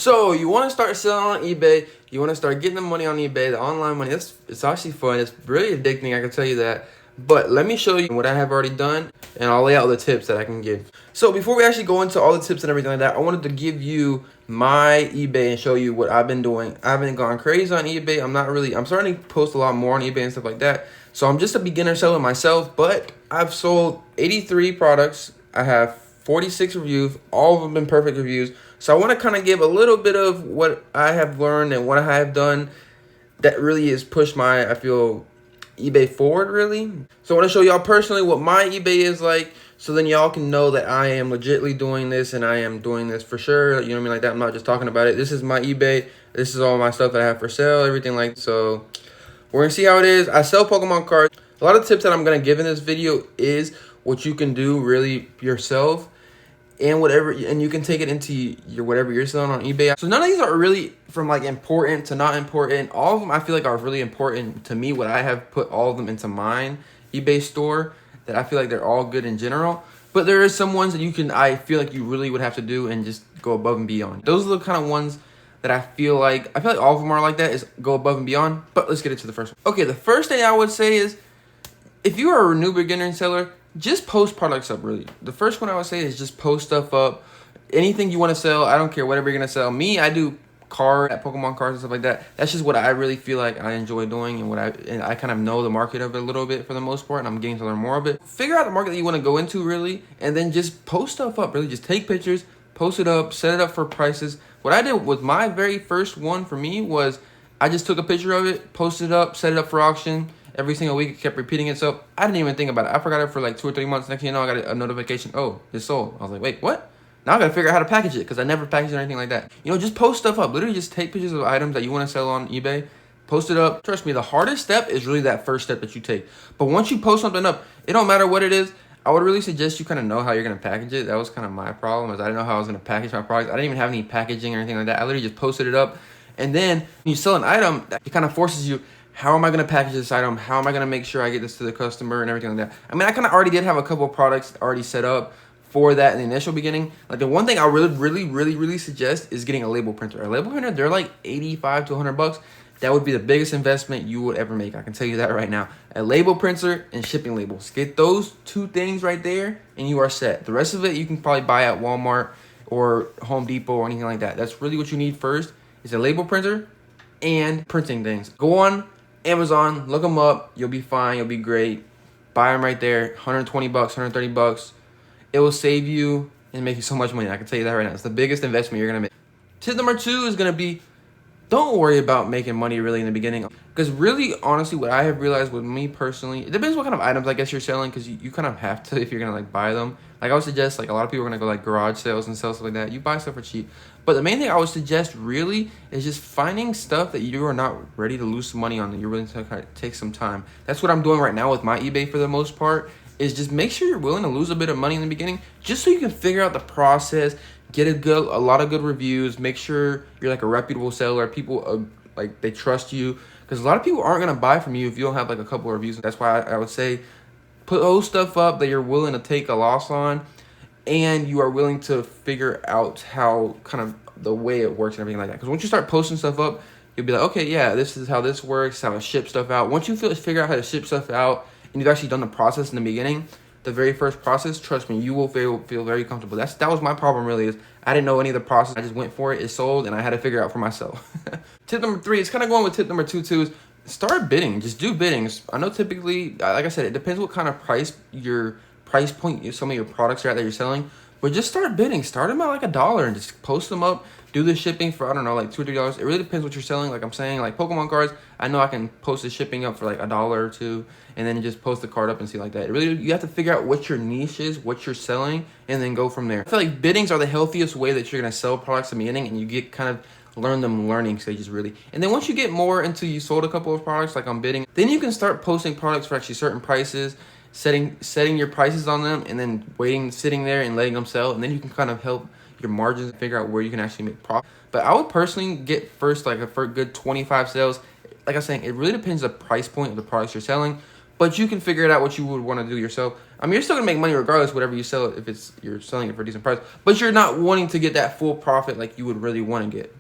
So you want to start selling on eBay. You want to start getting the money on eBay, the online money. It's actually fun. It's really addicting, I can tell you that. But let me show you what I have already done, and I'll lay out the tips that I can give. So before we actually go into all the tips and everything like that, I wanted to give you my eBay and show you what I've been doing. I've been going crazy on eBay. I'm starting to post a lot more on eBay and stuff like that. So I'm just a beginner seller myself, but I've sold 83 products. I have 46 reviews. All of them been perfect reviews. So I want to kind of give a little bit of what I have learned and what I have done that really has pushed my, I feel, eBay forward, really. So I want to show y'all personally what my eBay is like, so then y'all can know that I am legitly doing this and I am doing this for sure. You know what I mean? Like that. I'm not just talking about it. This is my eBay. This is all my stuff that I have for sale, everything like. So we're going to see how it is. I sell Pokemon cards. A lot of tips that I'm going to give in this video is what you can do really yourself. And you can take it into your whatever you're selling on eBay. So none of these are really from like important to not important. All of them I feel like are really important to me. What I have put all of them into mine eBay store, that I feel like they're all good in general. But there is some ones that I feel like you really would have to do and just go above and beyond. Those are the kind of ones that I feel like all of them are like that, is go above and beyond. But let's get into the first one. Okay, the first thing I would say is, if you are a new beginner seller, just post products up, really. The first one I would say is just post stuff up. Anything you want to sell, I don't care, whatever you're going to sell. Me, I do Pokemon cards and stuff like that. That's just what I really feel like I enjoy doing, and I kind of know the market of it a little bit for the most part, and I'm getting to learn more of it. Figure out the market that you want to go into, really, and then just post stuff up, really. Just take pictures, post it up, set it up for prices. What I did with my very first one for me was I just took a picture of it, posted it up, set it up for auction. Every single week, it kept repeating itself. I didn't even think about it. I forgot it for like 2 or 3 months. Next thing you know, I got a notification. Oh, it's sold. I was like, wait, what? Now I got to figure out how to package it, because I never packaged it or anything like that. You know, just post stuff up. Literally just take pictures of items that you want to sell on eBay. Post it up. Trust me, the hardest step is really that first step that you take. But once you post something up, it don't matter what it is. I would really suggest you kind of know how you're going to package it. That was kind of my problem, is I didn't know how I was going to package my products. I didn't even have any packaging or anything like that. I literally just posted it up. And then when you sell an item, it kind of forces you, how am I going to package this item? How am I going to make sure I get this to the customer and everything like that? I mean, I kind of already did have a couple of products already set up for that in the initial beginning. Like, the one thing I really suggest is getting a label printer. A label printer, they're like 85 to 100 bucks. That would be the biggest investment you would ever make. I can tell you that right now. A label printer and shipping labels. Get those two things right there and you are set. The rest of it you can probably buy at Walmart or Home Depot or anything like that. That's really what you need first, is a label printer and printing things. Go on Amazon, look them up. You'll be fine. You'll be great. Buy them right there. 120 bucks, 130 bucks. It will save you and make you so much money. I can tell you that right now. It's the biggest investment you're going to make. Tip number 2 is going to be, don't worry about making money really in the beginning. Because really, honestly, what I have realized with me personally, it depends what kind of items I guess you're selling, because you kind of have to if you're going to like buy them. Like, I would suggest, like, a lot of people are going to go like garage sales and sell stuff like that. You buy stuff for cheap. But the main thing I would suggest really is just finding stuff that you are not ready to lose some money on, that you're willing to kind of take some time. That's what I'm doing right now with my eBay for the most part, is just make sure you're willing to lose a bit of money in the beginning, just so you can figure out the process, get a lot of good reviews, make sure you're like a reputable seller, people like they trust you, because a lot of people aren't going to buy from you if you don't have like a couple of reviews. That's why I would say put those stuff up that you're willing to take a loss on, and you are willing to figure out how kind of the way it works and everything like that. Because once you start posting stuff up, you'll be like, okay, yeah, this is how this works, how to ship stuff out. Once you figure out how to ship stuff out, and you've actually done the process in the beginning, the very first process, trust me, you will feel very comfortable. That was my problem, really, is I didn't know any of the process. I just went for it. It sold, and I had to figure it out for myself. Tip number 3, it's kind of going with tip number 2 too, is start bidding. Just do biddings. I know typically, like I said, it depends what kind of price point some of your products are at that you're selling. But just start bidding. Start them at like $1 and just post them up. Do the shipping for, I don't know, like $2 or $3. It really depends what you're selling. Like I'm saying, like Pokemon cards, I know I can post the shipping up for like $1 or $2, and then just post the card up and see like that. You have to figure out what your niche is, what you're selling, and then go from there. I feel like biddings are the healthiest way that you're gonna sell products in the beginning, and you get kind of learning stages, really. And then once you get more into, you sold a couple of products like on bidding, then you can start posting products for actually certain prices, setting your prices on them, and then sitting there and letting them sell, and then you can kind of help your margins and figure out where you can actually make profit. But I would personally get first like a good 25 sales. Like I was saying, it really depends on the price point of the products you're selling, but you can figure it out what you would want to do yourself. I mean, you're still gonna make money regardless, whatever you sell, if you're selling it for a decent price, but you're not wanting to get that full profit like you would really want to get.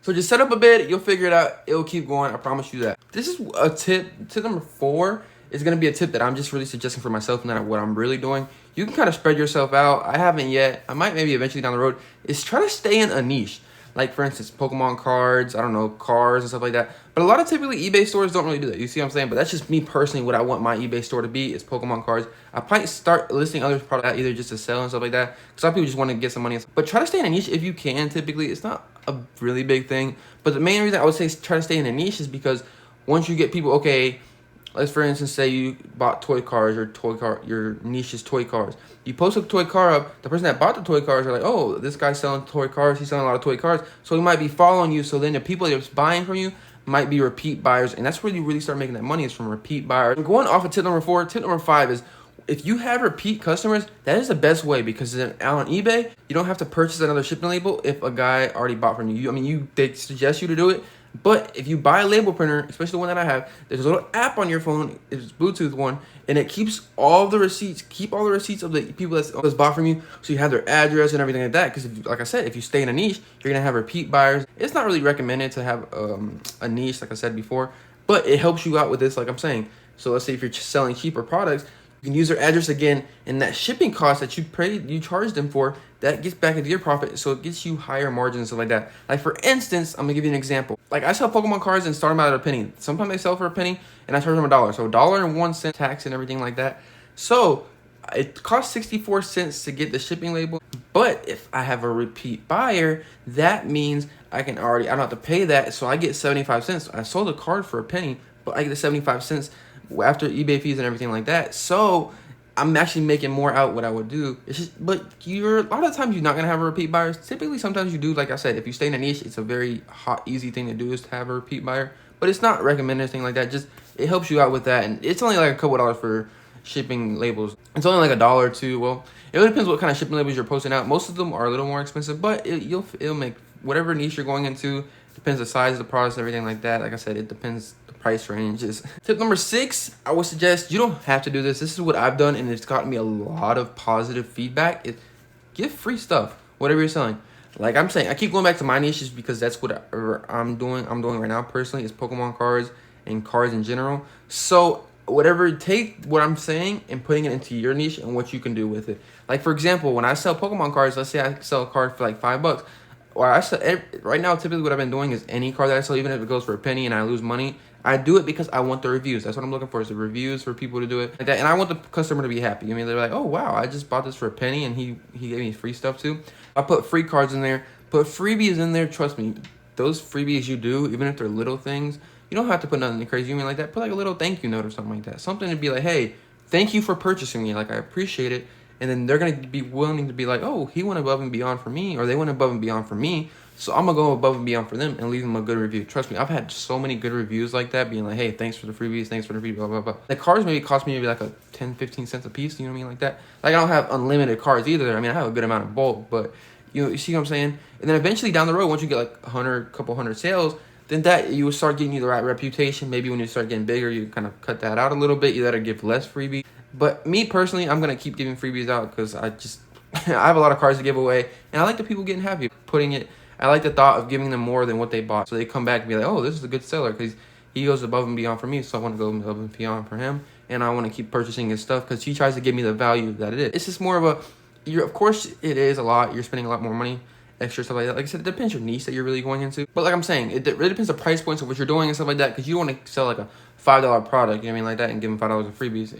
So just set up a bid, you'll figure it out, it'll keep going, I promise you that. This is a tip. Tip number 4 is gonna be a tip that I'm just really suggesting for myself, not what I'm really doing. You can kind of spread yourself out. I haven't yet, I might maybe eventually down the road, is try to stay in a niche. Like for instance, Pokemon cards, I don't know, cars and stuff like that. But a lot of typically eBay stores don't really do that. You see what I'm saying? But that's just me personally, what I want my eBay store to be is Pokemon cards. I might start listing other products either just to sell and stuff like that. Because some people just want to get some money. But try to stay in a niche if you can. Typically, it's not a really big thing. But the main reason I would say try to stay in a niche is because once you get people, okay, let's for instance say you bought toy cars, your niche is toy cars. You post a toy car up, the person that bought the toy cars are like, oh, this guy's selling toy cars, he's selling a lot of toy cars, so he might be following you. So then the people that's buying from you might be repeat buyers, and that's where you really start making that money, is from repeat buyers. And going off of tip number 4, tip number 5 is if you have repeat customers, that is the best way, because on eBay you don't have to purchase another shipping label if a guy already bought from you. I mean, they suggest you to do it. But if you buy a label printer, especially the one that I have, there's a little app on your phone, it's a Bluetooth one, and it keeps all the receipts, of the people that's bought from you, so you have their address and everything like that. Because like I said, if you stay in a niche, you're gonna have repeat buyers. It's not really recommended to have a niche, like I said before, but it helps you out with this, like I'm saying. So let's say if you're selling cheaper products, you can use their address again, and that shipping cost that you charged them for, that gets back into your profit, so it gets you higher margins and stuff like that. Like for instance, I'm gonna give you an example. Like I sell Pokemon cards and start them out at a penny. Sometimes they sell for a penny, and I charge them $1. So $1.01 tax and everything like that. So it costs 64 cents to get the shipping label. But if I have a repeat buyer, that means I don't have to pay that, so I get 75 cents. I sold a card for a penny, but I get the 75 cents after eBay fees and everything like that. So I'm actually making more out what I would do. It's just, but a lot of times you're not gonna have a repeat buyers. Typically, sometimes you do. Like I said, if you stay in a niche, it's a very easy thing to do is to have a repeat buyer. But it's not recommended, anything like that. Just it helps you out with that, and it's only like a couple dollars for shipping labels. It's only like $1 or $2. Well, it really depends what kind of shipping labels you're posting out. Most of them are a little more expensive, but it'll make whatever niche you're going into. Depends the size of the products and everything like that. Like I said, it depends the price ranges. Tip number 6, I would suggest, you don't have to do this. This is what I've done, and it's gotten me a lot of positive feedback. Give free stuff, whatever you're selling. Like I'm saying, I keep going back to my niches because that's what I'm doing right now personally, is Pokemon cards and cards in general. So take what I'm saying and putting it into your niche and what you can do with it. Like for example, when I sell Pokemon cards, let's say I sell a card for like $5. Or right now, typically what I've been doing is any card that I sell, even if it goes for a penny and I lose money, I do it because I want the reviews. That's what I'm looking for, is the reviews for people to do it like that. And I want the customer to be happy. I mean, they're like, oh wow, I just bought this for a penny and he gave me free stuff too. I put free cards in there, put freebies in there. Trust me, those freebies you do, even if they're little things, you don't have to put nothing crazy. You mean like that? Put like a little thank you note or something like that. Something to be like, hey, thank you for purchasing me. Like I appreciate it. And then they're gonna be willing to be like, oh, he went above and beyond for me, or they went above and beyond for me. So I'm gonna go above and beyond for them and leave them a good review. Trust me, I've had so many good reviews like that, being like, hey, thanks for the freebies, thanks for the freebies, blah, blah, blah. The cards maybe cost me maybe like a 10, 15 cents a piece, you know what I mean, like that. Like I don't have unlimited cards either. I mean, I have a good amount of bulk, but you see what I'm saying? And then eventually down the road, once you get like couple hundred sales, then that you will start getting you the right reputation. Maybe when you start getting bigger, you kind of cut that out a little bit. You gotta give less freebies. But me personally, I'm gonna keep giving freebies out because I have a lot of cards to give away, and I like the people getting happy I like the thought of giving them more than what they bought, so they come back and be like, oh, this is a good seller because he goes above and beyond for me, so I want to go above and beyond for him, and I want to keep purchasing his stuff because he tries to give me the value that it is. It's just more of of course it is a lot. You're spending a lot more money, extra stuff like that. Like I said, it depends your niche that you're really going into. But like I'm saying, it really depends the price points of what you're doing and stuff like that, because you don't want to sell like a $5 product, you know what I mean, like that, and give them $5 in freebies.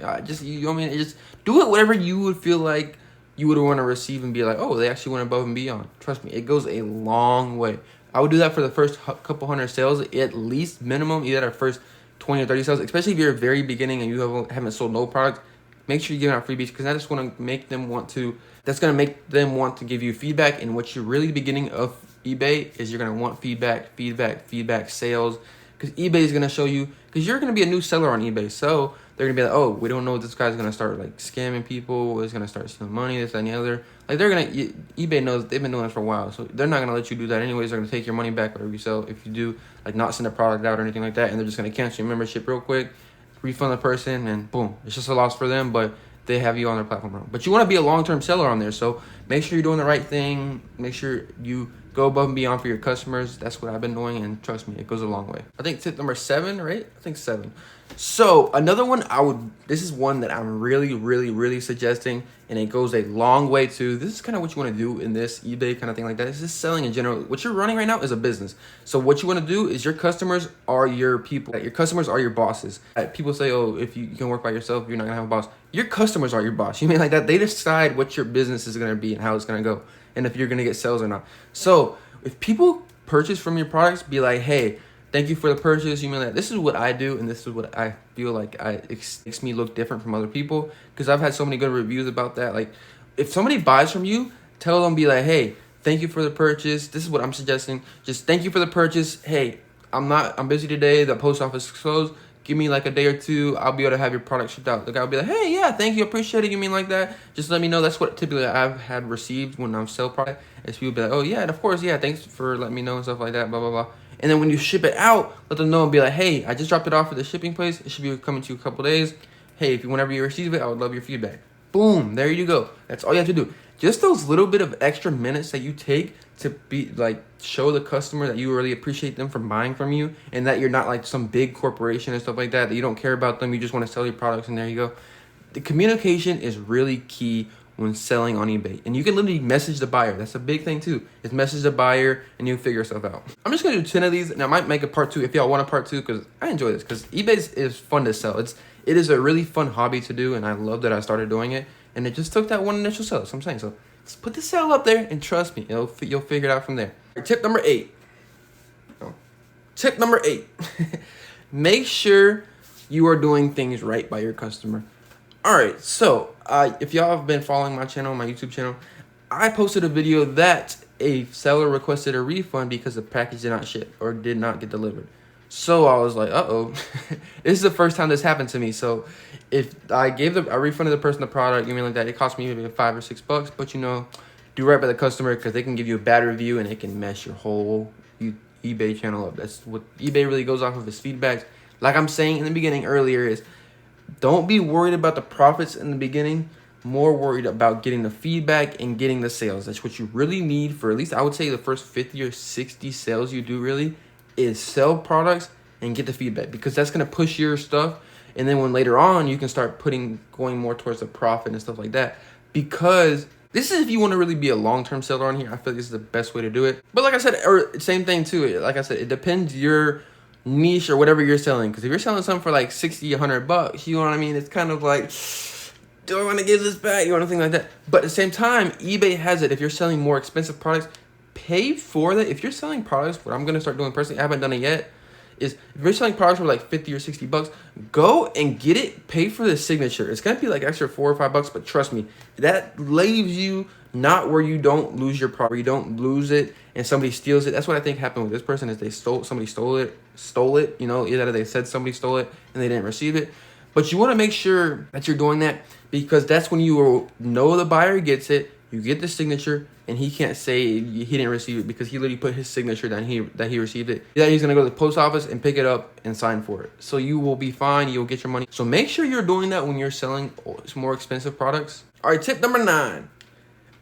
You know what I mean? Just do it whatever you would feel like you would want to receive and be like, oh, they actually went above and beyond. Trust me, it goes a long way. I would do that for the first couple hundred sales, at least minimum. You got our first 20 or 30 sales, especially if you're very beginning and you haven't sold no product. Make sure you're giving out freebies, because that's going to make them want to. That's going to make them want to give you feedback. And what you're really beginning of eBay is you're going to want feedback, sales, because eBay is going to show you, because you're going to be a new seller on eBay. So they're going to be like, oh, we don't know if this guy's going to start like scamming people. He's going to start stealing money, this, that, and the other. Like eBay knows, they've been doing this for a while. So they're not going to let you do that anyways. They're going to take your money back whatever you sell. If you do, like, not send a product out or anything like that, and they're just going to cancel your membership real quick, refund the person, and boom, it's just a loss for them. But they have you on their platform wrong. But you want to be a long-term seller on there, so make sure you're doing the right thing. Make sure you go above and beyond for your customers. That's what I've been doing, and trust me, it goes a long way. I think tip number 7, right? I think 7. So another one this is one that I'm really suggesting, and it goes a long way too. This is kind of what you want to do in this eBay kind of thing like that. It's just selling in general. What you're running right now is a business. So what you want to do is your customers are your people. Your customers are your bosses. People say, oh, if you can work by yourself, you're not gonna have a boss. Your customers are your boss. You mean like that? They decide what your business is gonna be and how it's gonna go, and if you're gonna get sales or not. So if people purchase from your products, be like, hey, thank you for the purchase. You mean that this is what I do, and this is what I feel like makes me look different from other people, because I've had so many good reviews about that. Like, if somebody buys from you, tell them, be like, hey, thank you for the purchase. This is what I'm suggesting. Just thank you for the purchase. Hey, I'm busy today. The post office is closed. Give me like a day or two. I'll be able to have your product shipped out. The guy will be like, hey, yeah, thank you. Appreciate it. You mean like that? Just let me know. That's what typically I've had received when I'm sell product. Is people be like, oh, yeah, and of course, yeah, thanks for letting me know and stuff like that, blah, blah, blah. And then when you ship it out, let them know and be like, hey, I just dropped it off at the shipping place. It should be coming to you a couple days. Hey, whenever you receive it, I would love your feedback. Boom, there you go. That's all you have to do. Just those little bit of extra minutes that you take to be like, show the customer that you really appreciate them for buying from you, and that you're not like some big corporation and stuff like that you don't care about them. You just want to sell your products, and there you go. The communication is really key when selling on eBay. And you can literally message the buyer. That's a big thing too. Is message the buyer and you figure yourself out. I'm just gonna do 10 of these, and I might make a part 2 if y'all want a part 2, because I enjoy this, because eBay is fun to sell. It is a really fun hobby to do, and I love that I started doing it. And it just took that one initial sale. So I'm saying, so just put the sale up there, and trust me, you'll figure it out from there. Tip number 8. Tip number 8. Make sure you are doing things right by your customer. All right, so if y'all have been following my channel, my YouTube channel, I posted a video that a seller requested a refund because the package did not ship or did not get delivered. So I was like, uh-oh, this is the first time this happened to me. So if I refunded the person the product, you mean like that, it cost me maybe $5 or $6, but do right by the customer, because they can give you a bad review and it can mess your whole eBay channel up. That's what eBay really goes off of, is feedback. Like I'm saying in the beginning earlier, is don't be worried about the profits in the beginning, more worried about getting the feedback and getting the sales. That's what you really need for, at least I would say, the first 50 or 60 sales you do really, is sell products and get the feedback, because that's going to push your stuff. And then when later on you can start going more towards the profit and stuff like that, because this is if you want to really be a long-term seller on here. I feel like this is the best way to do it. But like I said, or same thing too, like I said, it depends your niche or whatever you're selling. Because if you're selling something for like $60, $100, you know what I mean, it's kind of like, do I want to give this back? You want to think like that. But at the same time, eBay has it. If you're selling more expensive products, pay for that. If you're selling products, what I'm going to start doing personally, I haven't done it yet, is if you're selling products for like 50 or 60 bucks, go and get it, pay for the signature. It's going to be like extra $4 or $5, but trust me, that leaves you not where you don't lose your product, where you don't lose it and somebody steals it. That's what I think happened with this person, is somebody stole it, either they said somebody stole it and they didn't receive it. But you want to make sure that you're doing that, because that's when you will know the buyer gets it, you get the signature, and he can't say he didn't receive it, because he literally put his signature that he received it. That he's going to go to the post office and pick it up and sign for it. So you will be fine. You'll get your money. So make sure you're doing that when you're selling more expensive products. All right, tip number 9.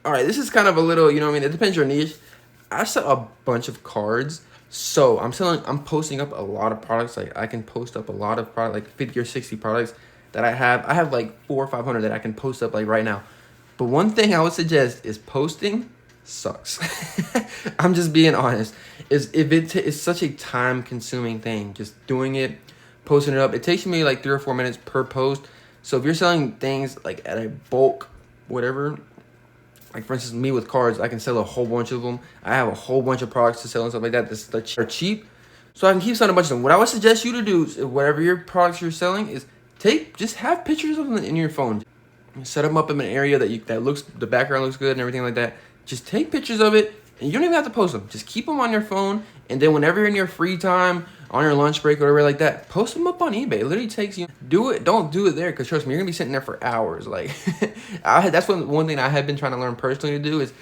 All right, this is kind of a little, it depends your niche. I sell a bunch of cards. So I'm posting up a lot of products. Like I can post up a lot of products, like 50 or 60 products that I have. I have like 400 or 500 that I can post up like right now. But one thing I would suggest is posting sucks. I'm just being honest. It's such a time consuming thing. Just doing it, posting it up. It takes me like 3 or 4 minutes per post. So if you're selling things like at a bulk, whatever, like for instance, me with cards, I can sell a whole bunch of them. I have a whole bunch of products to sell and stuff like that that are cheap. So I can keep selling a bunch of them. What I would suggest you to do is, whatever your products you're selling is, just have pictures of them in your phone. Set them up in an area the background looks good and everything like that. Just take pictures of it, and you don't even have to post them. Just keep them on your phone, and then whenever you're in your free time, on your lunch break or whatever like that, post them up on eBay. It literally takes you. Don't do it there, because trust me, you're gonna be sitting there for hours. Like that's one thing I have been trying to learn personally to do, is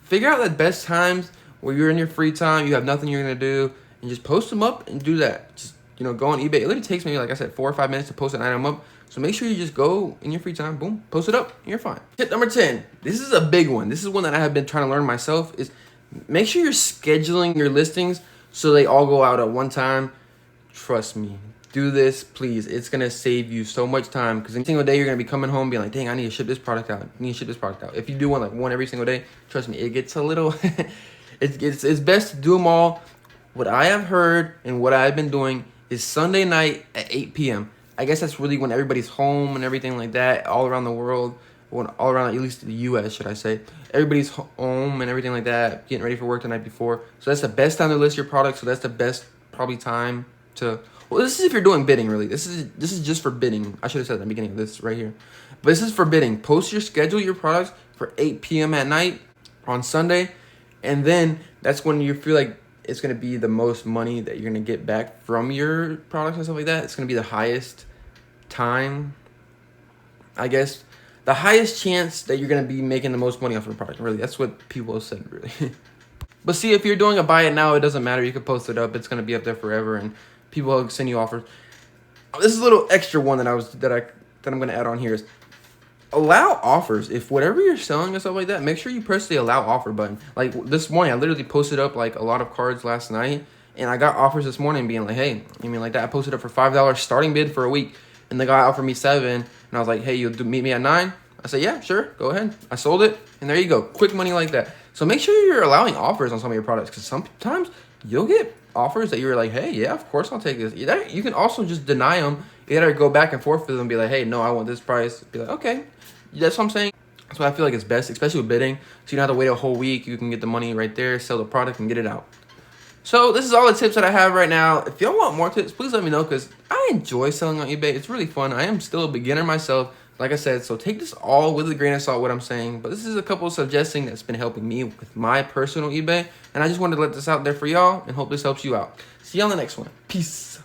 figure out the best times where you're in your free time, you have nothing you're gonna do, and just post them up and do that. Just go on eBay. It literally takes me, like I said, 4 or 5 minutes to post an item up. So make sure you just go in your free time, boom, post it up, and you're fine. Tip number 10. This is a big one. This is one that I have been trying to learn myself, is make sure you're scheduling your listings so they all go out at one time. Trust me. Do this, please. It's going to save you so much time, because every single day you're going to be coming home being like, dang, I need to ship this product out. I need to ship this product out. If you do one every single day, trust me, it gets a little, it's best to do them all. What I have heard and what I've been doing is Sunday night at 8 p.m. I guess that's really when everybody's home and everything like that, all around the world, all around, at least the U.S., should I say. Everybody's home and everything like that, getting ready for work the night before. So that's the best time to list your product. So that's the best probably time to, well, this is if you're doing bidding, really. This is just for bidding. I should have said at the beginning of this right here. But this is for bidding. Schedule your products for 8 p.m. at night on Sunday. And then that's when you feel like it's going to be the most money that you're going to get back from your products and stuff like that. It's going to be the highest time, I guess, the highest chance that you're going to be making the most money off of a product. Really, that's what people have said, really. But see, if you're doing a buy it now, it doesn't matter. You can post it up. It's going to be up there forever, and people will send you offers. This is a little extra one that I'm going to add on here is allow offers. If whatever you're selling and stuff like that, make sure you press the allow offer button. Like this morning, I literally posted up like a lot of cards last night, and I got offers this morning being like, hey, you mean like that? I posted up for $5 starting bid for a week, and the guy offered me $7, and I was like, hey, you'll meet me at $9? I said, yeah, sure, go ahead. I sold it, and there you go. Quick money like that. So make sure you're allowing offers on some of your products, because sometimes you'll get offers that you're like, hey, yeah, of course I'll take this. You can also just deny them. You gotta go back and forth with them and be like, hey, no, I want this price. Be like, okay. That's what I'm saying. That's why I feel like it's best, especially with bidding. So you don't have to wait a whole week. You can get the money right there, sell the product, and get it out. So this is all the tips that I have right now. If y'all want more tips, please let me know, because I enjoy selling on eBay. It's really fun. I am still a beginner myself, like I said. So take this all with a grain of salt, what I'm saying. But this is a couple of suggestions that's been helping me with my personal eBay. And I just wanted to let this out there for y'all and hope this helps you out. See you on the next one. Peace.